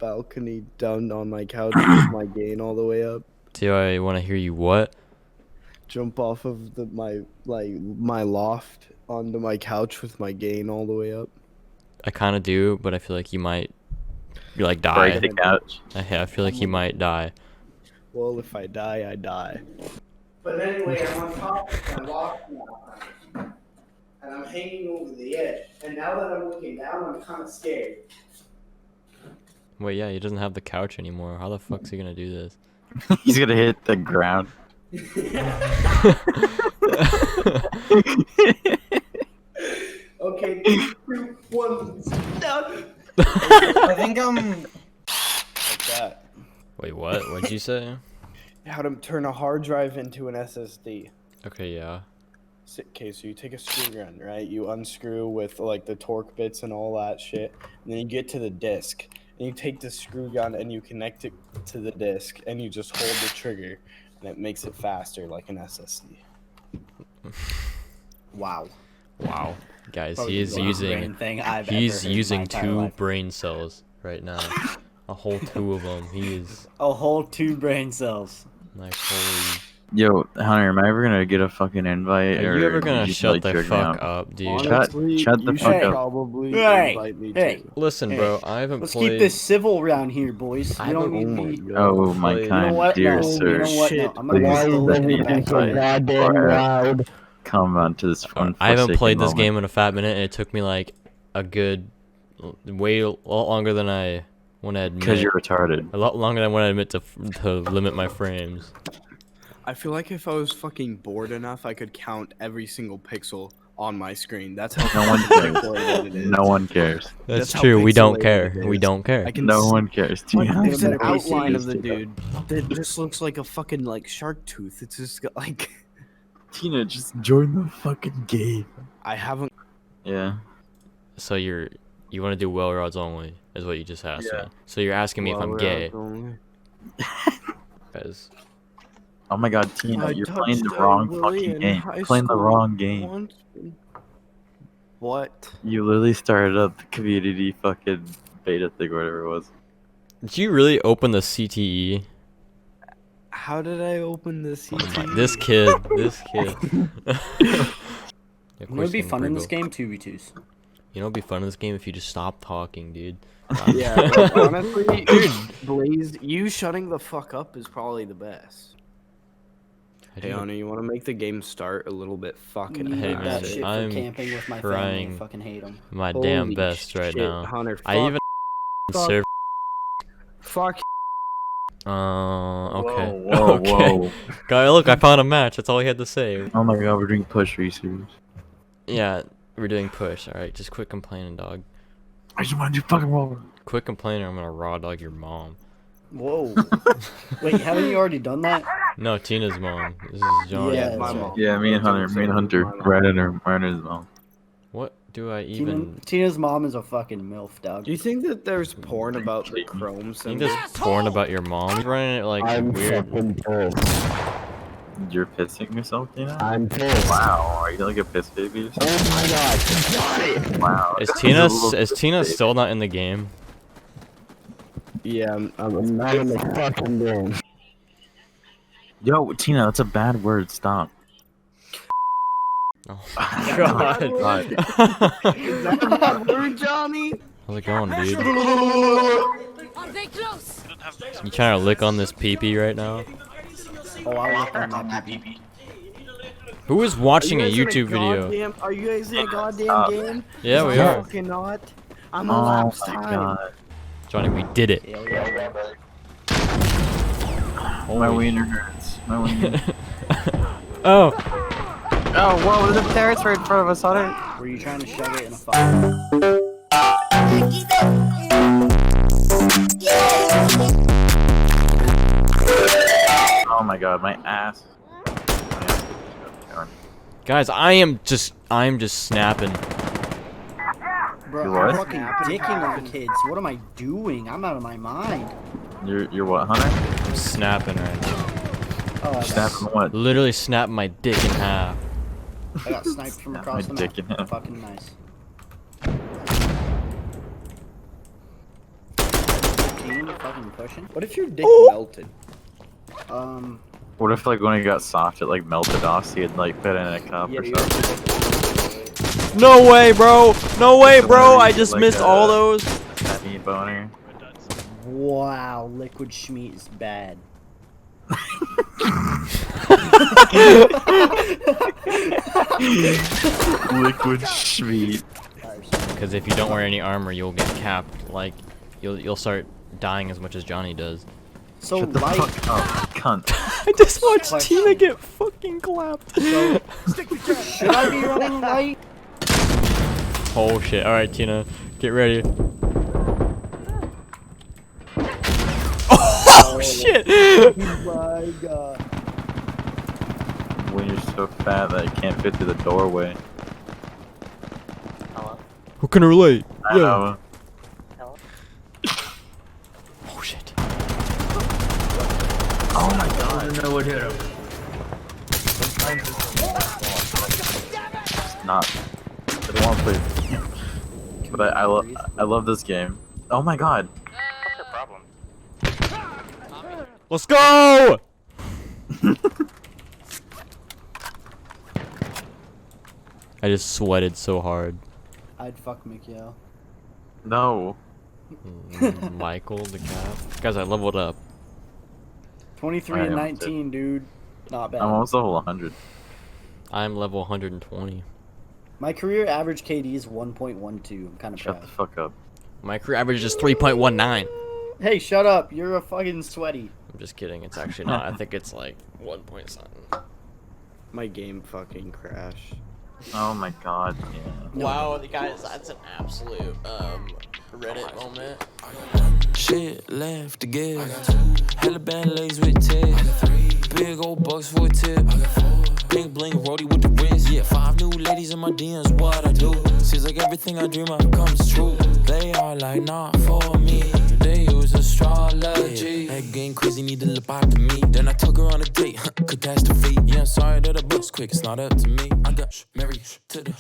balcony down on my couch with my gain all the way up. Do I want to hear you what? Jump off of my loft onto my couch with my gain all the way up. I kind of do, but I feel like you might die. Break the couch. I feel like you might die. Well, if I die, I die. But anyway, I'm on top of my loft now, and I'm hanging over the edge. And now that I'm looking down, I'm kind of scared. Wait, yeah, he doesn't have the couch anymore. How the fuck's he gonna do this? He's gonna hit the ground. Okay, 3, 2, 1, down. I think I'm Like that. Wait, what? What'd you say? How to turn a hard drive into an SSD. Okay, yeah. Okay, so you take a screw gun, right? You unscrew with like the torque bits and all that shit, and then you get to the disk, and you take the screw gun and you connect it to the disk, and you just hold the trigger, and it makes it faster like an SSD. wow. Wow, guys, Probably he is the worst brain using thing I've he's ever heard in my using entire 2 life. brain cells right now. A whole 2 of them. He is A whole 2 brain cells. like holy. Yo, Hunter, am I ever gonna get a fucking invite? Are or you ever did gonna you shut like the jerk me fuck out? up, dude? Honestly, Shut the you fuck should up. probably Hey, invite me hey. too. Listen, Hey, bro, I haven't Let's played. keep this civil around here, boys. I We don't haven't- need me. Oh my Played. You know kind what? dear No, sir. you know what? No, I'm gonna Please go let me back invite you goddamn before I loud. come onto this fun. I haven't played this moment. game in a fat minute, and it took me like a good, way lot longer than I want to admit. Because you're retarded. A lot longer than I want to admit to limit my frames. I feel like if I was fucking bored enough, I could count every single pixel on my screen. That's how No one cares. pixelated it is. No one cares. That's how true. We don't pixelated care. it We is. don't care. I can No see, one cares. like, Tina. there's an Nobody outline of sees. the dude that just looks like a fucking like shark tooth. It's just got, like Tina, just join the fucking game. I haven't. Yeah. So you want to do well rods only, is what you just asked Yeah. me. So you're asking me if I'm gay, guys. Oh my god, Tina, I you're playing the touched a wrong Willie fucking in game. high You're playing the school wrong game. once. What? You literally started up the community fucking beta thing, whatever it was. Did you really open the CTE? How did I open this? Oh my, this kid. Yeah, You know quick what'd be thing, fun in this Pringle. game? 2v2s. You know what'd be fun in this game if you just stop talking, dude. Yeah, like, honestly, dude, Blaze, you shutting the fuck up is probably the best. Hey, Honor, you want to make the game start a little bit fucking You Hey, need man, that shit for I'm camping with my family. I trying fucking hate them. my damn Holy best right shit, now. Hunter, I even fuck. serve. Fuck. Okay. Whoa, Okay. whoa. Guy, look, I found a match. That's all he had to say. Oh my god, we're doing push research. Yeah, we're doing push. All right, just quit complaining, dog. I just want to do fucking roll. Quit complaining. Or I'm gonna raw dog your mom. Whoa. Wait, haven't you already done that? No, Tina's mom. This is John. Yeah, my that's mom. Yeah, me and Hunter, right in his mouth. What do I even? Tina's mom is a fucking MILF, dog. Do you think that there's porn about the Chrome I think symbol? there's porn about your mom. You're running it like weird. You're pissing yourself, Tina? I'm pissed. Wow, are you like a piss baby or something? Oh my god. Wow. Is that's a Tina little is piss Tina baby. still not in the game? Yeah, I'm not in the fucking game. Yo, Tina, that's a bad word. Stop. Oh my god. Is that a bad word, Johnny? How's it going, dude? Are they close? You trying to lick on this pee-pee right now? Oh, I looked on that PP. Who is watching a YouTube video? Are you guys in a goddamn game? Yeah, we I'm are. fucking not. I'm Oh a lapse my time. god. Johnny, we did it. Hell yeah. My wiener hurts. My wiener. Oh, Oh, whoa, the parrots right in front of us, Hunter. Were you trying to shove it in a fire? Oh my god, my ass. guys, I'm just snapping. Bro, You what? I'm fucking dicking on kids. What am I doing? I'm out of my mind. You're what, Hunter? I'm snapping right now. Oh, I Snapping got, what? Literally snapping my dick in half. I got sniped from Snap across my the dick in map. half. Fucking nice. scene fucking pushing. What if your dick melted? What if like when it got soft, it like melted off, so you'd like put it in a cup or something? No way, bro. No way, So bro. when I you just like missed all those. That meat boner. Wow, liquid Schmeat is bad. Liquid Schmeat. Because if you don't wear any armor, you'll get capped. Like, you'll start dying as much as Johnny does. So Shut the light. fuck up, cunt. I just watched Question. Tina get fucking clapped. So, should I be running light? Oh shit! All right, Tina, get ready. Oh shit! Oh my god. When you're so fat that you can't fit through the doorway. Who can relate? I know. Oh shit! Oh my god. I don't know what hit him. Not. I don't want to play. But I love this game. Oh my god. What's your problem? Let's go! I just sweated so hard. I'd fuck Mikhail. No. Michael the cat. Guys, I leveled up. 23 I and am 19, dude. Not bad. I'm almost level 100. I'm level 120. My career average KD is 1.12. I'm kind of Shut the proud. fuck up. My career average is 3.19. Hey, shut up. You're a fucking sweaty. I'm just kidding. It's actually not. I think it's like 1 point something. My game fucking crashed. Oh my god, yeah. Wow, guys, that's an absolute Reddit moment. Shit left to give. Hella bad legs with tip. Big old bucks for a tip. Bling bling roadie with the wrist. Yeah, 5 new ladies in my DMs. What I do? Seems like everything I dream of comes true. They are like not for me. They use astrology. That game crazy, need to look out to me. Then I took her on a date. Catastrophe. Yeah, I'm sorry that I bust quick. It's not up to me. I got married to the